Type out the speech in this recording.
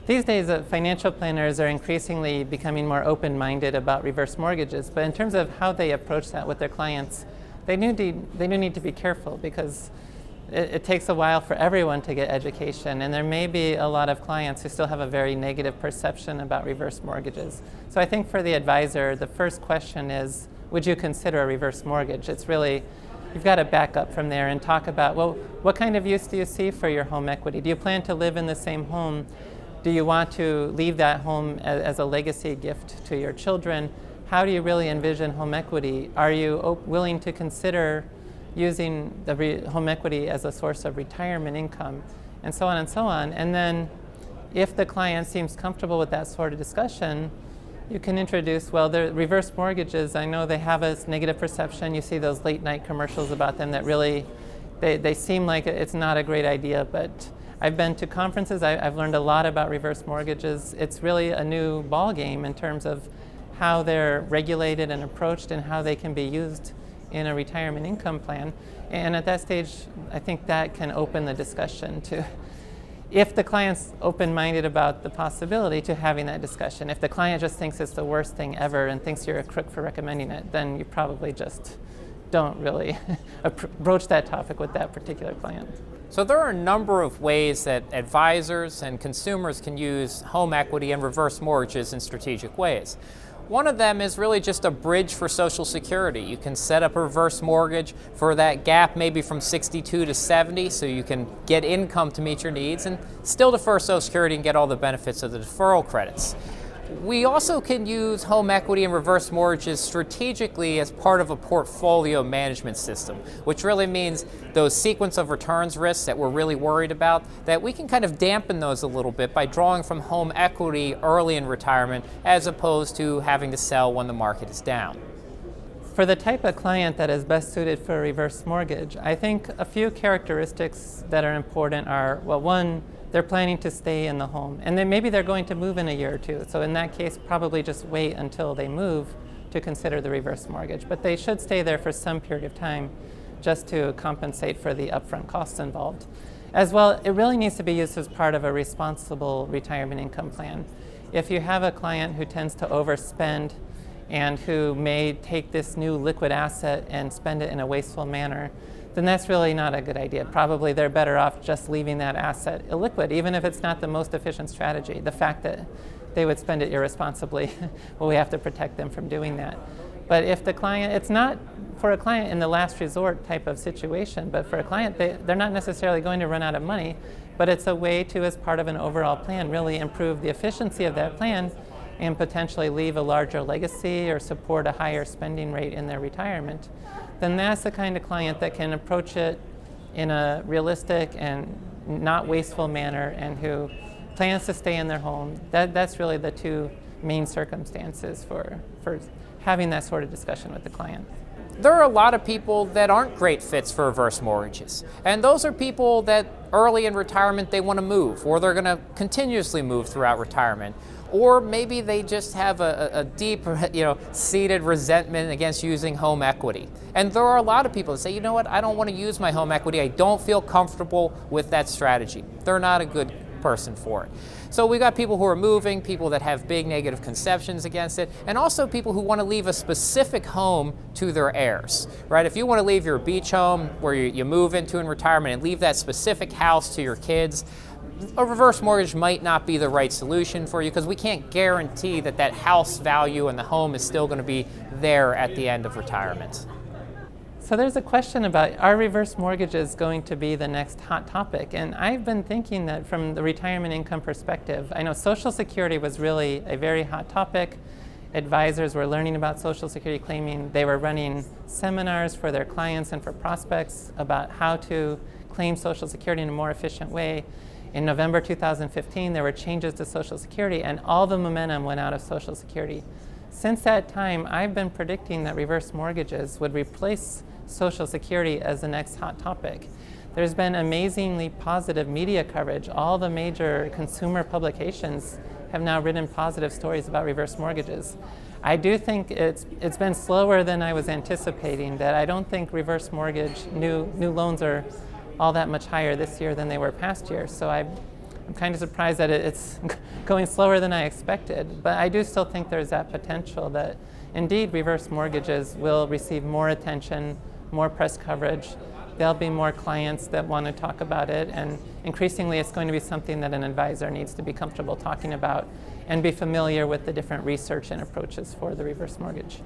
These days, financial planners are increasingly becoming more open-minded about reverse mortgages, but in terms of how they approach that with their clients, they do need to be careful because it takes a while for everyone to get education, and there may be a lot of clients who still have a very negative perception about reverse mortgages. So I think for the advisor, the first question is, would you consider a reverse mortgage? It's really, you've got to back up from there and talk about, well, what kind of use do you see for your home equity? Do you plan to live in the same home? Do you want to leave that home as a legacy gift to your children? How do you really envision home equity? Are you willing to consider using the home equity as a source of retirement income, and so on and so on? And then if the client seems comfortable with that sort of discussion, you can introduce, well, the reverse mortgages, I know they have a negative perception. You see those late night commercials about them that really, they seem like it's not a great idea, but I've been to conferences, I've learned a lot about reverse mortgages. It's really a new ball game in terms of how they're regulated and approached and how they can be used in a retirement income plan. And at that stage, I think that can open the discussion to, if the client's open-minded about the possibility, to having that discussion. If the client just thinks it's the worst thing ever and thinks you're a crook for recommending it, then you probably just don't really broach that topic with that particular client. So there are a number of ways that advisors and consumers can use home equity and reverse mortgages in strategic ways. One of them is really just a bridge for Social Security. You can set up a reverse mortgage for that gap maybe from 62 to 70, so you can get income to meet your needs and still defer Social Security and get all the benefits of the deferral credits. We also can use home equity and reverse mortgages strategically as part of a portfolio management system, which really means those sequence of returns risks that we're really worried about, that we can kind of dampen those a little bit by drawing from home equity early in retirement as opposed to having to sell when the market is down. For the type of client that is best suited for a reverse mortgage, I think a few characteristics that are important are, well, one, they're planning to stay in the home, and then maybe they're going to move in a year or two. So in that case, probably just wait until they move to consider the reverse mortgage. But they should stay there for some period of time just to compensate for the upfront costs involved. As well, it really needs to be used as part of a responsible retirement income plan. If you have a client who tends to overspend and who may take this new liquid asset and spend it in a wasteful manner, then that's really not a good idea. Probably they're better off just leaving that asset illiquid, even if it's not the most efficient strategy. The fact that they would spend it irresponsibly, well, we have to protect them from doing that. But if the client, it's not for a client in the last resort type of situation, but for a client, they're not necessarily going to run out of money, but it's a way to, as part of an overall plan, really improve the efficiency of that plan and potentially leave a larger legacy or support a higher spending rate in their retirement. Then that's the kind of client that can approach it in a realistic and not wasteful manner and who plans to stay in their home. That's really the two main circumstances for having that sort of discussion with the client. There are a lot of people that aren't great fits for reverse mortgages. And those are people that early in retirement they want to move, or they're going to continuously move throughout retirement. Or maybe they just have a deep, seated resentment against using home equity. And there are a lot of people that say, you know what, I don't want to use my home equity. I don't feel comfortable with that strategy. They're not a good person for it. So we got people who are moving, people that have big negative conceptions against it, and also people who want to leave a specific home to their heirs, right? If you want to leave your beach home where you move into in retirement and leave that specific house to your kids, a reverse mortgage might not be the right solution for you because we can't guarantee that that house value and the home is still going to be there at the end of retirement. So there's a question about, are reverse mortgages going to be the next hot topic? And I've been thinking that from the retirement income perspective, I know Social Security was really a very hot topic. Advisors were learning about Social Security claiming. They were running seminars for their clients and for prospects about how to claim Social Security in a more efficient way. In November 2015, there were changes to Social Security, and all the momentum went out of Social Security. Since that time, I've been predicting that reverse mortgages would replace Social Security as the next hot topic. There's been amazingly positive media coverage. All the major consumer publications have now written positive stories about reverse mortgages. I do think it's been slower than I was anticipating, that I don't think reverse mortgage new loans are all that much higher this year than they were past year. So I'm kind of surprised that it's going slower than I expected, but I do still think there's that potential that indeed reverse mortgages will receive more attention, more press coverage. There'll be more clients that want to talk about it, and increasingly it's going to be something that an advisor needs to be comfortable talking about and be familiar with the different research and approaches for the reverse mortgage.